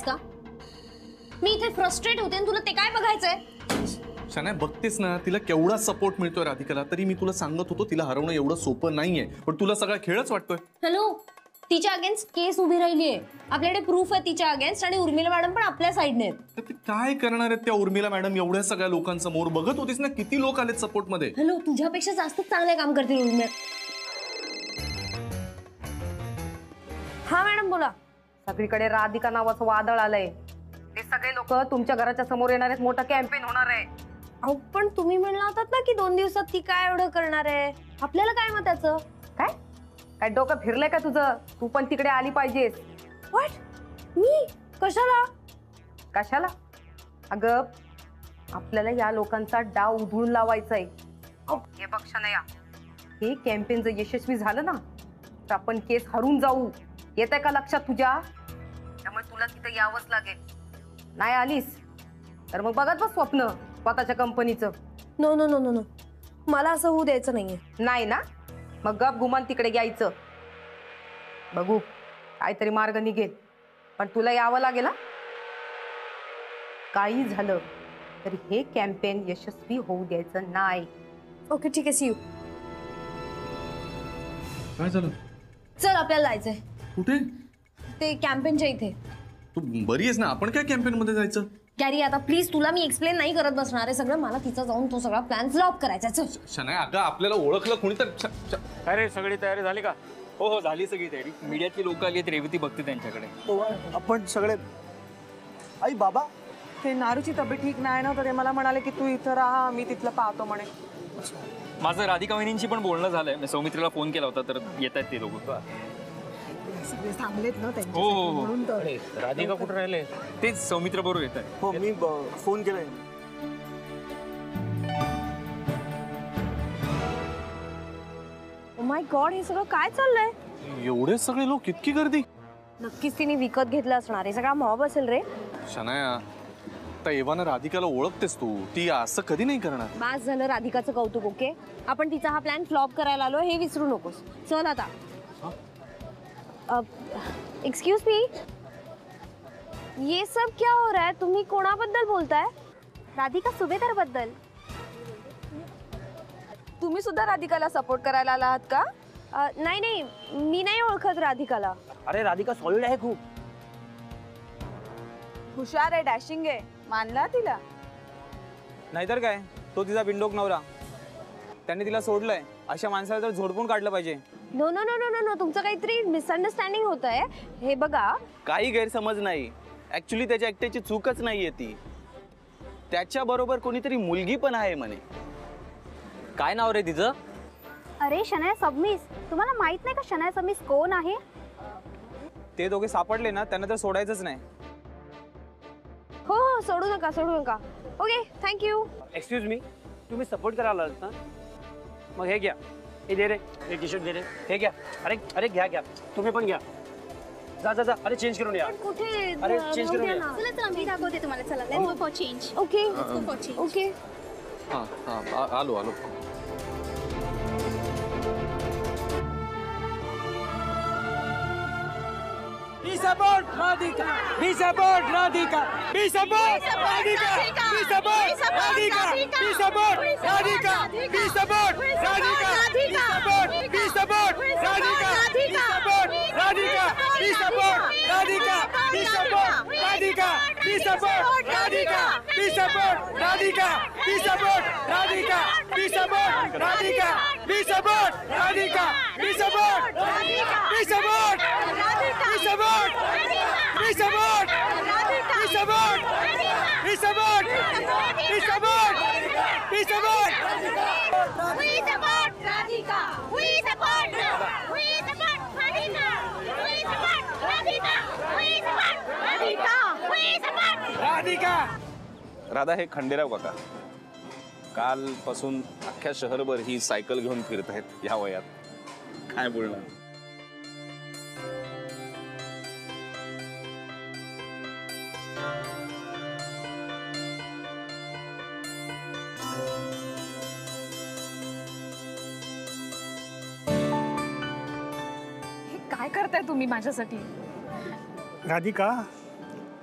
का? मी इथे फ्रस्ट्रेट होते आणि तुला ते काय बघायचंय? शनाया बघतेस ना तिला केवढा सपोर्ट मिळतोय राधिकाला, तरी मी तुला सांगत होतो तिला हरवणं एवढं सोपं नाहीये, पण तुला सगळा खेळच वाटतोय. हॅलो, तिच्या अगेन्स्ट केस उभी राहिलीये, आपल्याकडे प्रूफ आहे तिच्या अगेन्स्ट, आणि उर्मिला मॅडम पण आपल्या साइडने आहेत. ते काय करणार आहेत त्या उर्मिला मॅडम एवढ्या सगळ्या लोकांसमोर? बघत होतीस ना किती लोक आलेत सपोर्ट मध्ये. हॅलो, तुझ्यापेक्षा जास्त चांगले काम करतील उर्मिला. हा मॅडम बोला. सगळीकडे राधिका नावाचं वादळ आलंय. ते सगळे लोक तुमच्या घराच्या समोर येणार आहेत, मोठा कॅम्पेन होणार आहे. अहो पण तुम्ही म्हणला होतात ना की 2 दिवसात ती काय एवढं करणार आहे, आपल्याला काय मग त्याचं? काय काय डोकं फिरलंय का तुझं? तू पण तिकडे आली पाहिजेस. व्हॉट? मी कशाला? कशाला? अगं आपल्याला या लोकांचा डाव उधळून लावायचा आहे. हे बघ शनया, हे कॅम्पेन जर यशस्वी झालं ना तर आपण केस हरून जाऊ. येत आहे का लक्षात तुझ्या? त्यामुळे तुला तिथे यावंच लागेल. नाही आलीस तर मग बघत बस स्वप्न स्वतःच्या कंपनीचं. No no no no no, मला असं होऊ द्यायचं नाहीये. नाही ना, मग गप गुमान तिकडे यायचं. बघू काहीतरी मार्ग निघेल, पण तुला यावं लागेल. काही झालं तरी हे कॅम्पेन यशस्वी होऊ द्यायचं नाही. ओके ठीक आहे, सी यू. काय झालं? चल आपल्याला जायचंय. कुठे? ते कॅम्पेनच्या इथे. तू बरी आहेस ना? आपण काय कॅम्पेन मध्ये जायचं? कॅरी आता प्लीज, तुला मी एक्सप्लेन नाही करत बसणार आहे सगळं. मला तिचा जाऊन तो सगळा प्लॅन फ्लॉप करायचा. चल शनाया, अगं आपल्याला ओळखलं कोणी तर. अरे सगळी तयारी झाली का? हो हो झाली सगळी तयारी. मीडियातली लोक आली आहेत, रेवती बघते त्यांच्याकडे. आपण सगळे. आई बाबा, ते नारूची तब्येत ठीक नाही ना, तर ते मला म्हणाले की तू इथं राहा, मी तिथलं पाहतो म्हणे. माझं राधिका वहिनींशी पण बोलणं झालंय. मी सौमित्रीला फोन केला होता, तर येत आहेत ते लोक. सगळे थांबलेत ना हो हो म्हणून तर. राधिका कुठे राहिले? तेच सौमित्र बरोबर येत आहे. हो, मी फोन केलाय. ओ माय गॉड, हे सगळं काय चाललंय? एवढे सगळे लोक, इतकी गर्दी? नक्कीच तिने विकत घेतलं असणार आहे. सगळा मॉब असेल रे. शनाया, आता एव्हाना राधिकाला ओळखतेस तू, ती असं कधी नाही करणार. बास झालं राधिकाचं कौतुक. ओके, आपण तिचा हा प्लॅन फ्लॉप करायला आलो हे विसरू नकोस. चल आता. एक्सक्यूज मी, ये सब क्या हो रहा है? तुम्ही कोणाबद्दल बोलताय? राधिका सुभेदार बद्दल. तुम्ही सुद्धा राधिकाला सपोर्ट करायला आलात का? नाही नाही, मी नाही ओळखत राधिकाला. अरे राधिका सॉलिड आहे खूप. हुशार आहे, डॅशिंग आहे. मानला तिला? नाहीतर काय, तो तिचा बिंडोक नवरा. त्यांनी तिला सोडलंय. अशा माणसाला तर झोडपून काढलं पाहिजे. No no no no no no, तुमचं काहीतरी मिसअंडरस्टँडिंग होत आहे. हे बघा, काही गैरसमज नाही. ऍक्च्युली त्याच्या एकट्याची चूकच नाहीये ती. त्याच्या बरोबर कोणीतरी मुलगी पण आहे म्हणे. काय नाव रे तिचं? अरे शनाया सबनीस. तुम्हाला माहित नाही का शनाया सबनीस कोण आहे? ते दोघे सापडले ना, त्यांना तर सोडायचंच नाही. हो हो, सोडू नका सोडू नका. Okay, thank you. एक्सक्यूज मी, तुम्ही सपोर्ट करायला आलात ना? मग हे घ्या. हे दे रे, हे टी शर्ट दे रे. हे घ्या. अरे अरे घ्या घ्या, तुम्ही पण घ्या. जा जा जा. अरे चेंज करून या. कुठे? अरे चेंज करून या. चला चला मी दाखवते तुम्हाला. चला let's go for change. Okay okay. हा हा, आलो आलो. We support Radhika. We support Radhika. We support Radhika. We support Radhika. We support Radhika. We support Radhika. We support. We support Radhika. We support Radhika. We support Radhika. We support Radhika. We support Radhika. We support Radhika. We support Radhika. We support Radhika. We support Radhika. We support Radhika. We support Radhika. We support. We support. We support. We support. We support. We support. We support Radhika. We support. We support Radhika. We support Radhika. We support Radhika. We support Radhika. Radha हे खंडेराव काका कालपासून अख्ख्या शहरभर ही cycle घेऊन फिरत आहेत या वयात. काय बोलणार. काय करताय तुम्ही माझ्यासाठी? राधिका,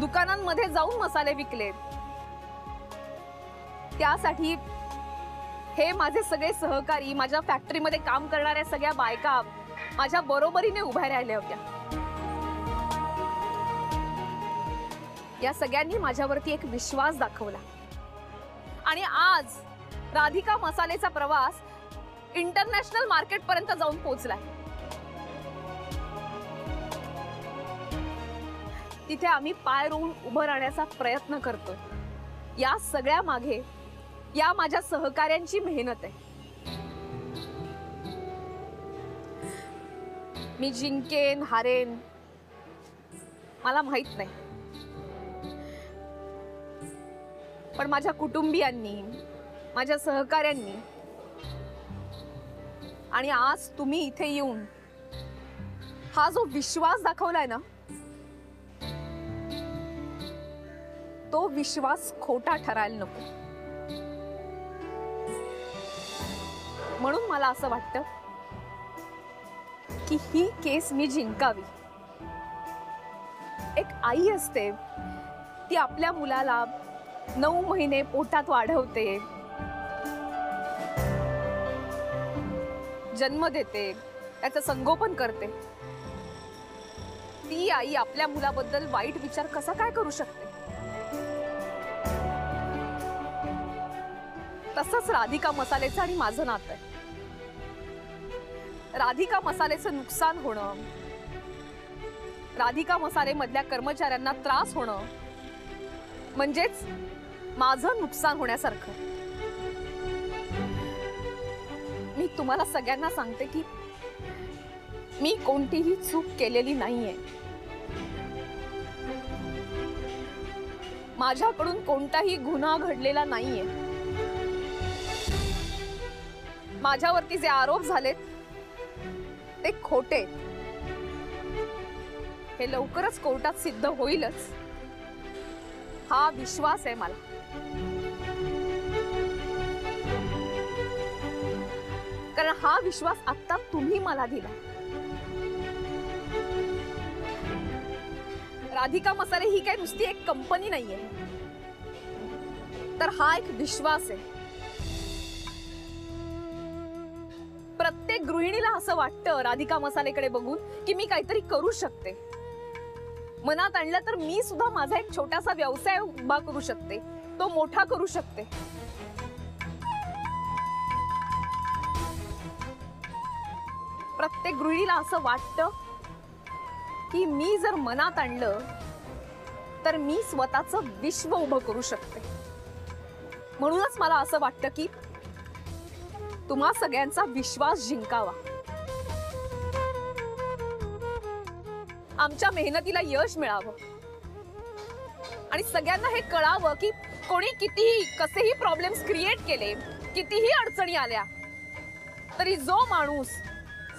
दुकानांमध्ये जाऊन मसाले विकले. त्यासाठी हे माझे सगळे सहकारी, माझ्या फॅक्टरीमध्ये काम करणाऱ्या सगळ्या बायका माझ्या बरोबरीने उभ्या राहिल्या होत्या. या सगळ्यांनी माझ्यावरती एक विश्वास दाखवला आणि आज राधिका मसालेचा प्रवास इंटरनॅशनल मार्केट पर्यंत जाऊन पोहोचलाय. तिथे आम्ही पाय रोवून उभं राहण्याचा प्रयत्न करतोय. या सगळ्या मागे या माझ्या सहकार्यांची मेहनत आहे. मी जिंकेन हारेन मला माहित नाही, पण माझ्या कुटुंबियांनी, माझ्या सहकार्यांनी आणि आज तुम्ही इथे येऊन हा जो विश्वास दाखवलाय ना, तो विश्वास खोटा ठरायला नको. म्हणून मला असं वाटतं की ही केस मी जिंकावी. एक आई असते, ती आपल्या मुलाला 9 महिने पोटात वाढवते, जन्म देते, त्याचं संगोपन करते. ती आई आपल्या मुलाबद्दल वाईट विचार कसा काय करू शकते? तसंच राधिका मसालेचं आणि माझं नातं आहे. राधिका मसालेचं नुकसान होणं, राधिका मसाले मधल्या कर्मचाऱ्यांना त्रास होणं म्हणजेच माझं नुकसान होण्यासारखं. मी तुम्हाला सगळ्यांना सांगते की मी कोणतीही चूक केलेली नाहीये. माझ्याकडून कोणताही गुन्हा घडलेला नाहीये. माझ्यावरती जे आरोप झालेत ते खोटे. हे लवकरच कोर्टात सिद्ध होईलच हा विश्वास आहे मला. कारण हा विश्वास आता तुम्ही मला दिला. राधिका मसाले ही काय नुसती एक कंपनी नाहीये, तर हा एक विश्वास आहे. प्रत्येक गृहिणीला असं वाटतं राधिका मसालेकडे बघून की मी काहीतरी करू शकते. मनात आणलं तर मी सुद्धा माझा एक छोटासा व्यवसाय उभा करू शकते, तो मोठा करू शकते. प्रत्येक गृहिणीला असं वाटतं की मी जर मनात आणलं तर मी स्वतःचं विश्व उभं करू शकते. म्हणूनच मला असं वाटतं की तुम्हा सगळ्यांचा विश्वास जिंकावा. आमच्या मेहनतीला यश मिळावं आणि सगळ्यांना हे कळावं की कोणी कितीही कसेही प्रॉब्लेम्स क्रिएट केले, कितीही अडचणी आल्या तरी जो माणूस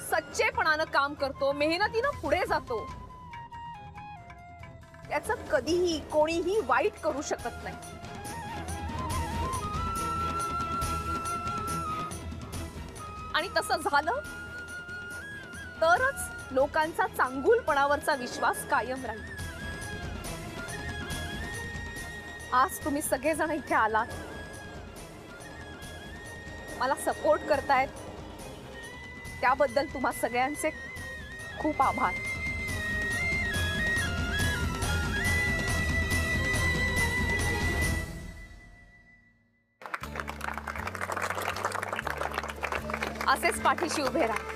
सच्चेपणानं काम करतो, मेहनतीनं पुढे जातो, त्याचं कधीही कोणीही वाईट करू शकत नाही. आणि तसं झालं तरच लोकांचा चांगुलपणावरचा विश्वास कायम राहील. आज तुम्ही सगळेजण इथे आलात, मला सपोर्ट करतायत, त्याबद्दल तुम्हा सगळ्यांचे खूप आभार. असेच पाठीशी उभे राहा.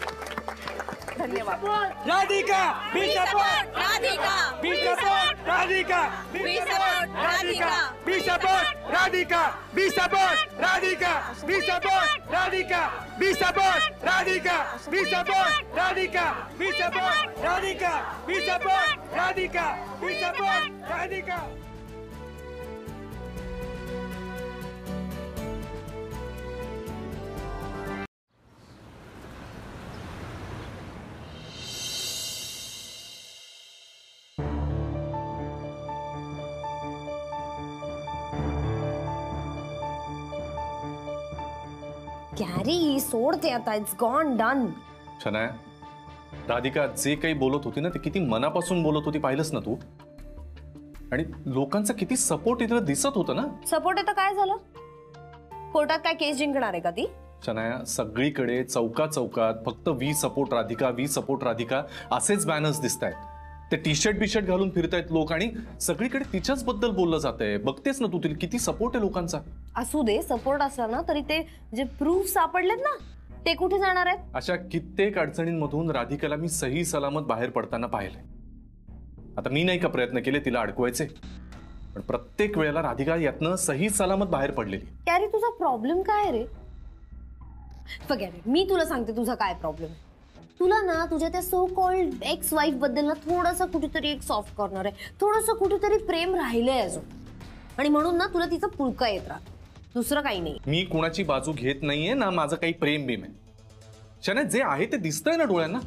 धन्यवाद. राधिका बी सपोर्ट, राधिका बी सपोर्ट, राधिका बी सपोर्ट, राधिका बी सपोर्ट, राधिका बी सपोर्ट, राधिका बी सपोर्ट, राधिका बी सपोर्ट, राधिका बी सपोर्ट, राधिका बी सपोर्ट, राधिका बी सपोर्ट, राधिका बी सपोर्ट, राधिका. गॅरी सोडते आता, it's gone done. Shanaya, Radhika जे काही बोलत होती ना ते किती मनापासून बोलत होती पाहिलंस ना तू. आणि लोकांचा किती सपोर्ट इथं दिसत होतं ना. सपोर्ट आहे तर काय झालं? कोर्टात काय केस जिंकणार आहे का ती? शनाया, सगळीकडे चौकात चौकात फक्त we support Radhika, we support Radhika असेच बॅनर्स दिसत आहेत. ते टी शर्ट बिशर्ट घालून फिरतायत लोक आणि सगळीकडे तिच्याच बद्दल बोललं जातंय. बघतेस ना तू तिला किती सपोर्ट आहे लोकांचा. असू दे, सपोर्ट असला ना तरी ते जे प्रूफ सापडलेत ना ते कुठे जाणार आहेत? अशा कित्येक अडचणींमधून राधिकाला मी सही सलामत बाहेर पडताना पाहिलंय. आता मी नाही का प्रयत्न केले तिला अडकवायचे, पण प्रत्येक वेळेला राधिका यातनं सही सलामत बाहेर पडलेली. कॅरी, तुझा प्रॉब्लेम काय रे? फॉरगेट, मी तुला सांगते तुझा काय प्रॉब्लेम आहे. तुला ना तुझ्या त्या सो कॉल्ड एक्स वाईफ बद्दल ना थोडासा कुठेतरी एक सॉफ्ट कॉर्नर आहे, थोडंसं कुठेतरी प्रेम राहिलंय अजून, आणि म्हणून ना तुला तिचं पुळका येत राहत, दुसरं काही नाही. मी कुणाची बाजू घेत नाहीये ना, माझं काही प्रेम बीम आहे. शनाया, जे आहे ते दिसतंय ना डोळ्यांना.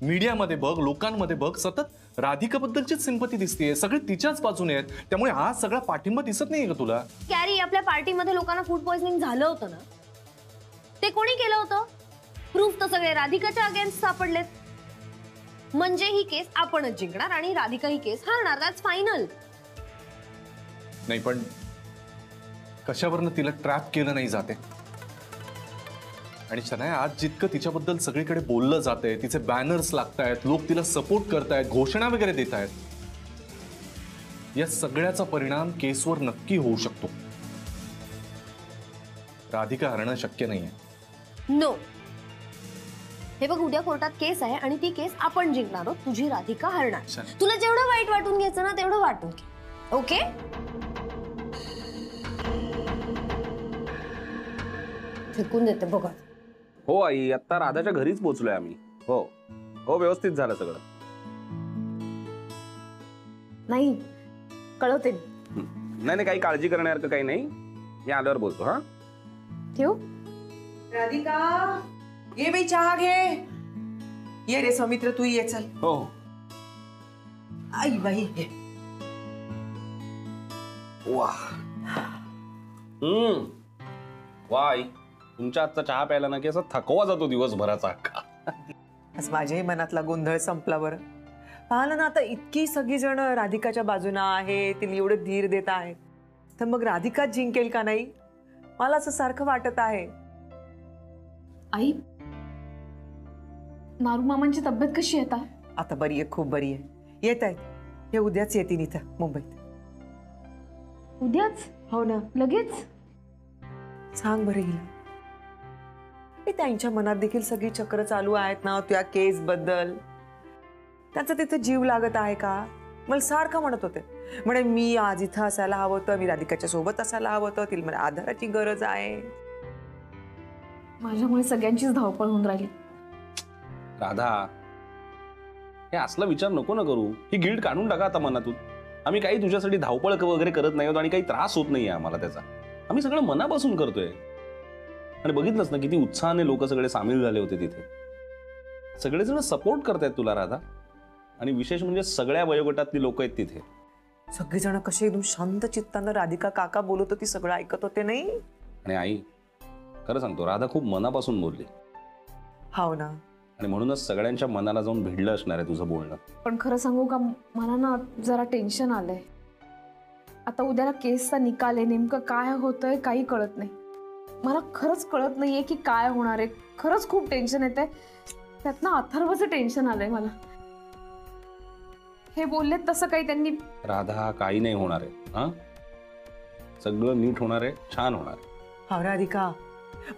मीडियामध्ये बघ, लोकांमध्ये बघ, सतत राधिकाबद्दलचीच सिंपती दिसतेय, सगळे तिच्याच बाजूने आहेत. त्यामुळे हा सगळा पाठिंबा दिसत नाहीये का तुला? कॅरी, आपल्या पार्टीमध्ये लोकांना फूड पॉइझनिंग झालं होतं ना, ते कोणी केलं होतं? प्रूफ तर सगळे राधिकाच्या अगेन्स्ट सापडलेत. म्हणजे ही केस आपणच जिंकणार आणि राधिका ही केस हारणार. That's final. नाही, पण कशावरनं तिला ट्रॅप केलं नाही जाते. आणि शनाया, आज जितकं तिच्याबद्दल सगळीकडे बोललं जातंय, तिचे बॅनर्स लागतायत, लोक तिला सपोर्ट करतायत, घोषणा वगैरे देत आहेत, या सगळ्याचा परिणाम केसवर नक्की होऊ शकतो. राधिका हरणं शक्य नाहीये. नो, हे बघ, उद्या कोर्टात केस आहे आणि ती केस आपण जिंकणार आहोत, तुझी राधिका हरणार. तुला जेवढं वाईट वाटून घ्यायचं ना तेवढं वाटून घे, ओके? फेकून देते बघा. हो आई, आता राधाच्या घरीच पोहोचलोय आम्ही. हो हो, व्यवस्थित झालं सगळं. नाही, कळवते. नाही नाही, काही काळजी करण्यासारखं काही नाही. मी आल्यावर बोलतो. हा, ठेवू? राधिका, ये बाई चहा घे. ये रे सौमित्र, तू ये, चल. हो. आई बाई, वाह, वाह आई, तुमच्या हातचा चहा प्यायला ना की असा थकवा जातो दिवसभराचा अख्खा. आज माझ्याही मनातला गोंधळ संपला. बरं पाहिलं ना, आता इतकी सगळी जण राधिकाच्या बाजूला आहे, तिला एवढं धीर देत आहेत, तर मग राधिकाच जिंकेल का नाही, मला असं सारखं वाटत आहे. आई, नारू मामांची तब्येत कशी आहे आता? आता बरी आहे, खूप बरी आहे. येत आहेत, हे उद्याच येतील इथं मुंबईत. उद्याच? हो ना. लगेच? सांग बरं हिला. त्यांच्या मनात देखील सगळी चक्र चालू आहेत ना त्या केस बद्दल. त्यांचा तिथे जीव लागत आहे का? मला सारखं म्हणत होते, म्हणे मी आज इथं असायला हवं होतं, मी राधिकाच्या सोबत असायला हवं होतं, तिला मला आधाराची गरज आहे. माझ्यामुळे सगळ्यांचीच धावपळ होऊन राहिली. राधा, हे असला विचार नको ना करू. ही गिल्ट काढून टाका आता मनातून. आम्ही काही तुझ्यासाठी धावपळ वगैरे करत नाही आहोत आणि काही त्रास होत नाहीये आम्हाला त्याचा. आम्ही सगळं मनापासून करतोय. आणि बघितलंच ना किती उत्साहाने लोक सगळे सामील झाले होते तिथे. सगळेजण सपोर्ट करतायत तुला राधा. आणि विशेष म्हणजे सगळ्या वयोगटातली लोक आहेत तिथे. सगळेजण कसे एकदम शांत चित्तानं राधिका काका बोलत होती, सगळं ऐकत होते. नाही, आणि आई, खरं सांगतो, राधा खूप मनापासून बोलली. हो ना. आणि म्हणूनच सगळ्यांच्या मनाला जाऊन भिडलं असणार आहे तुझं बोलणं. पण खरं सांगू का, मला ना जरा टेन्शन आलंय. आता उद्याला केसचा निकाल आहे, नेमकं काय होतंय काही कळत नाही. मला खरंच कळत नाहीये की काय होणार आहे. खरंच खूप टेन्शन येतंय. त्यातनं अथर्वचं टेन्शन आलंय मला. हे बोललेत तसं काही त्यांनी. राधा, काही नाही होणार आहे. हा, सगळं नीट होणार आहे, छान होणार आहे. हा राधिका,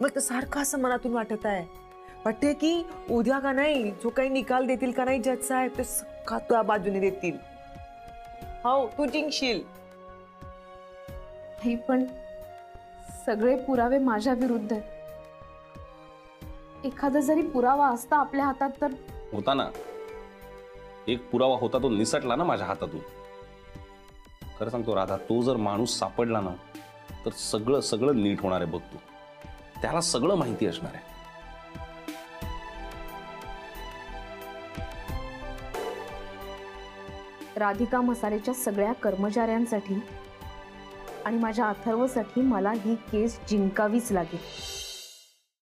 मग तर सारखं असं मनातून वाटत आहे. वाटते की उद्या का नाही जो काही निकाल देतील का नाही जज साहेब, ते सगळं तुझ्या बाजूने देतील. हो, तू जिंकशील. हे पण सगळे पुरावे माझ्या विरुद्ध आहेत. एखादा जरी पुरावा असता आपल्या हातात तर. होता ना, एक पुरावा होता, तो निसटला ना माझ्या हातातून. खरं सांगतो राधा, तो जर माणूस सापडला ना तर सगळं सगळं नीट होणार आहे. बघ तू, त्याला सगळं माहिती असणार आहे. राधिका मसालेच्या सगळ्या कर्मचाऱ्यांसाठी आणि माझ्या अथर्वसाठी मला ही केस जिंकावीच लागेल.